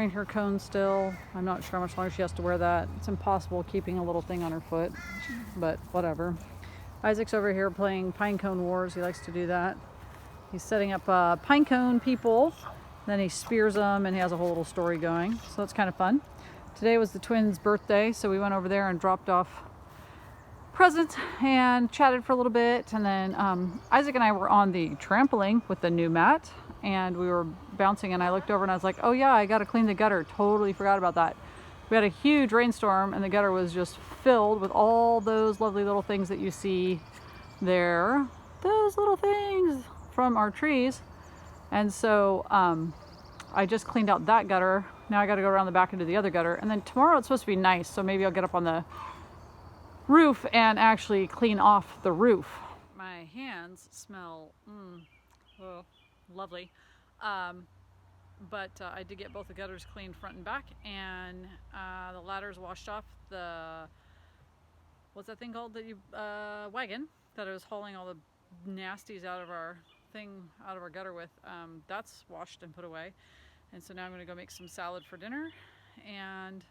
wearing her cone still. I'm not sure how much longer she has to wear that. It's impossible keeping a little thing on her foot, but whatever. Isaac's over here playing Pine Cone Wars. He likes to do that. He's setting up pine cone people, then he spears them, and he has a whole little story going. So that's kind of fun. Today was the twins' birthday, so we went over there and dropped off presents and chatted for a little bit. And then Isaac and I were on the trampoline with the new mat, and we were bouncing, and I looked over and I was like, oh yeah, I got to clean the gutter. Totally forgot about that. We had a huge rainstorm, and the gutter was just filled with all those lovely little things that you see there. Those little things from our trees. And so I just cleaned out that gutter. Now I got to go around the back into the other gutter. And then tomorrow it's supposed to be nice, so maybe I'll get up on the roof and actually clean off the roof. My hands smell oh, lovely. But I did get both the gutters cleaned front and back, and the ladders washed off the, what's that thing called, the wagon that I was hauling all the nasties out of our gutter with. That's washed and put away. And so now I'm going to go make some salad for dinner, and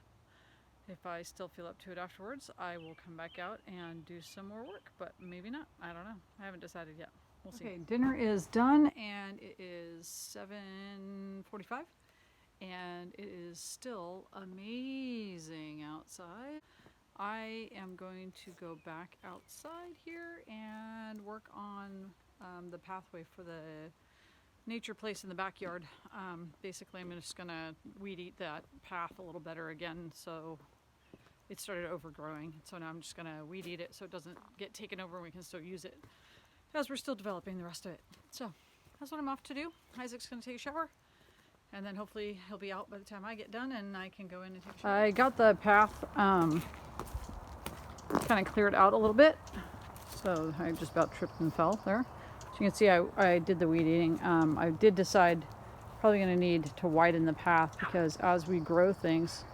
if I still feel up to it afterwards, I will come back out and do some more work, but maybe not. I don't know. I haven't decided yet. We'll see. Okay, dinner is done, and it is 7:45, and it is still amazing outside. I am going to go back outside here and work on the pathway for the nature place in the backyard. Basically, I'm just going to weed eat that path a little better again, so it started overgrowing. So now I'm just going to weed eat it so it doesn't get taken over and we can still use it as we're still developing the rest of it. So that's what I'm off to do. Isaac's going to take a shower, and then hopefully he'll be out by the time I get done and I can go in and take a shower. I got the path kind of cleared out a little bit, so I just about tripped and fell there. So you can see I did the weed eating. I did decide probably going to need to widen the path, because as we grow things,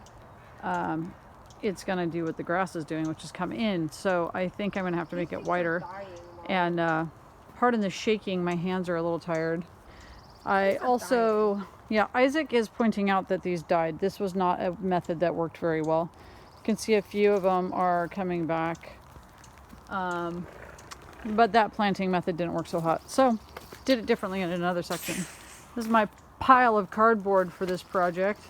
it's going to do what the grass is doing, which is come in. So I think I'm going to have to make it wider. And pardon the shaking, my hands are a little tired. I also, yeah, Isaac is pointing out that these died. This was not a method that worked very well. You can see a few of them are coming back. But that planting method didn't work so hot. So did it differently in another section. This is my pile of cardboard for this project.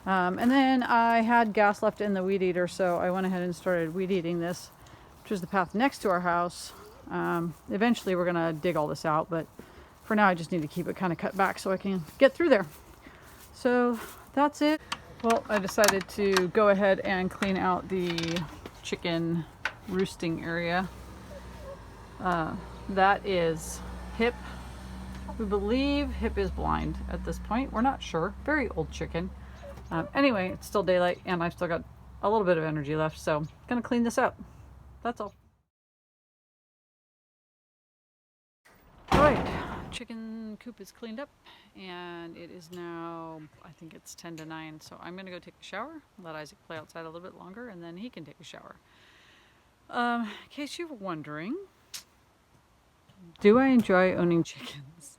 And then I had gas left in the weed eater, so I went ahead and started weed eating this, which is the path next to our house. Eventually we're gonna dig all this out, but for now I just need to keep it kind of cut back so I can get through there. So that's it. Well, I decided to go ahead and clean out the chicken roosting area. That is Hip. We believe Hip is blind at this point. We're not sure. Very old chicken. Anyway, it's still daylight and I've still got a little bit of energy left, so I'm gonna clean this up. That's all. Alright, chicken coop is cleaned up, and it is now, I think it's 10 to 9, so I'm gonna go take a shower, let Isaac play outside a little bit longer, and then he can take a shower. In case you were wondering, do I enjoy owning chickens?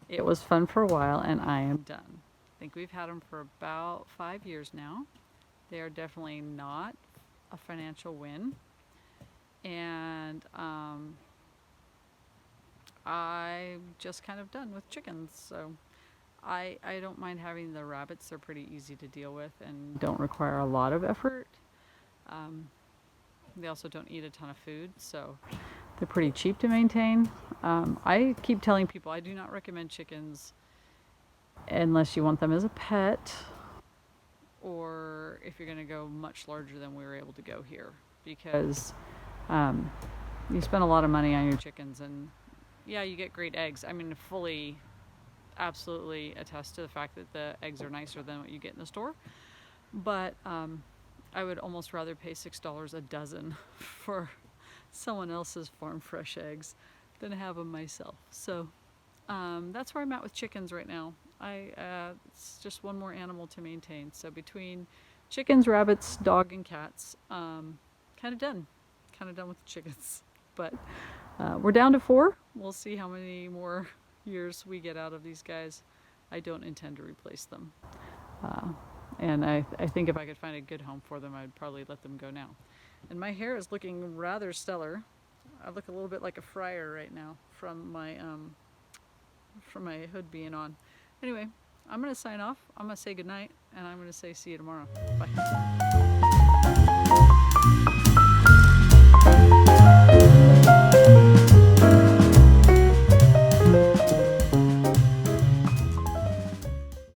It was fun for a while, and I am done. I think we've had them for about 5 years now. They are definitely not a financial win, and I'm just kind of done with chickens. So I don't mind having the rabbits. They're pretty easy to deal with and don't require a lot of effort. They also don't eat a ton of food, so they're pretty cheap to maintain. I keep telling people I do not recommend chickens unless you want them as a pet, or if you're going to go much larger than we were able to go here, because you spend a lot of money on your chickens, and yeah, you get great eggs. I mean, fully, absolutely attest to the fact that the eggs are nicer than what you get in the store, but I would almost rather pay $6 a dozen for someone else's farm fresh eggs than have them myself. So that's where I'm at with chickens right now. It's just one more animal to maintain. So between chickens, rabbits, dog, and cats, kind of done with the chickens. But we're down to 4. We'll see how many more years we get out of these guys. I don't intend to replace them. And I think if I could find a good home for them, I'd probably let them go now. And my hair is looking rather stellar. I look a little bit like a friar right now from my hood being on. Anyway, I'm gonna sign off. I'm gonna say goodnight, and I'm gonna say see you tomorrow. Bye.